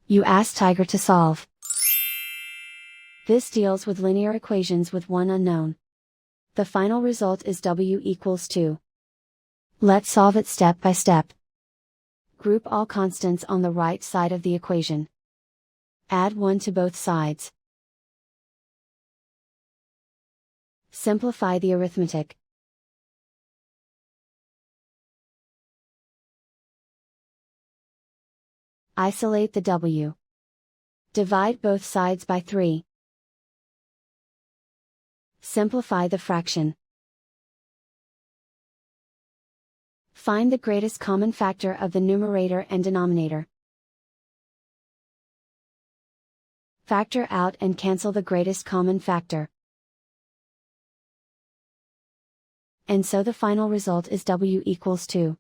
You ask Tiger to solve. This deals with linear equations with one unknown. The final result is w equals 2. Let's solve it step by step. Group all constants on the right side of the equation. Add 1 to both sides. Simplify the arithmetic. Isolate the w. Divide both sides by 3. Simplify the fraction. Find the greatest common factor of the numerator and denominator. Factor out and cancel the greatest common factor. And so the final result is w equals 2.